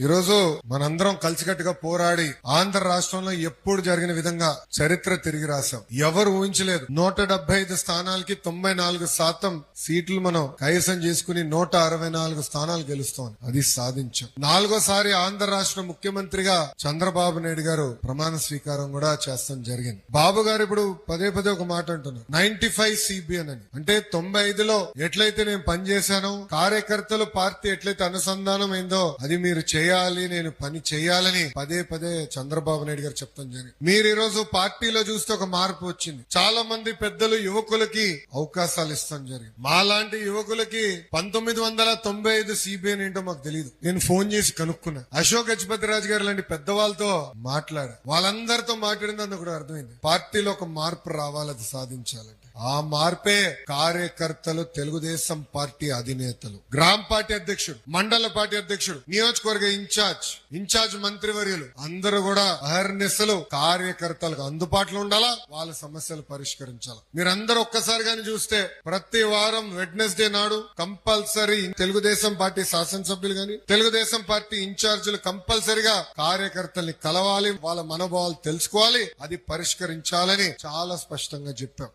ఈరోజు మనందరం కలిసికట్టుగా పోరాడి ఆంధ్ర రాష్ట్రంలో ఎప్పుడు జరిగిన విధంగా చరిత్ర తిరిగి రాశాం. ఎవరు ఊహించలేదు 175 స్థానాలకి 94% సీట్లు మనం కైవసం చేసుకుని 164 స్థానాలు గెలుస్తాం. అది సాధించాం. 4వ ఆంధ్ర రాష్ట్ర ముఖ్యమంత్రిగా చంద్రబాబు నాయుడు గారు ప్రమాణ స్వీకారం కూడా చేస్తాం జరిగింది. బాబు గారు ఇప్పుడు పదే ఒక మాట అంటున్నారు, 95 CBN అని. అంటే 95లో ఎట్లయితే నేను పనిచేశానో, కార్యకర్తలు పార్టీ ఎట్లయితే అనుసంధానం అయిందో అది మీరు చేయాలి, నేను పని చేయాలని పదే చంద్రబాబు నాయుడు గారు చెప్తాం జరిగింది. మీరు ఈ రోజు పార్టీలో చూస్తే ఒక మార్పు వచ్చింది. చాలా మంది పెద్దలు యువకులకి అవకాశాలు ఇస్తాం జరిగింది. మాలాంటి యువకులకి 1995 CBN ఏంటో మాకు తెలియదు. నేను ఫోన్ చేసి కనుక్కున్నా. అశోక్ గజపతిరాజు గారు లాంటి పెద్దవాళ్ళతో మాట్లాడా. వాళ్ళందరితో మాట్లాడిందని కూడా అర్థమైంది. పార్టీలో ఒక మార్పు రావాలి, అది సాధించాలంటే ఆ మార్పే కార్యకర్తలు, తెలుగుదేశం పార్టీ అధినేతలు, గ్రామ పార్టీ అధ్యక్షుడు, మండల పార్టీ అధ్యక్షుడు, నియోజకవర్గ ఇన్ఛార్జ్ మంత్రివర్యులు అందరూ కూడా అహర్నిశలు కార్యకర్తలకు అందుబాటులో ఉండాలా, వాళ్ళ సమస్యలు పరిష్కరించాలా. మీరందరూ ఒక్కసారి గాని చూస్తే ప్రతి వారం వెడ్నెస్డే నాడు కంపల్సరీ తెలుగుదేశం పార్టీ శాసనసభ్యులు గాని, తెలుగుదేశం పార్టీ ఇన్ఛార్జీలు కంపల్సరీగా కార్యకర్తల్ని కలవాలి, వాళ్ళ మనోభావాలు తెలుసుకోవాలి, అది పరిష్కరించాలని చాలా స్పష్టంగా చెప్పాం.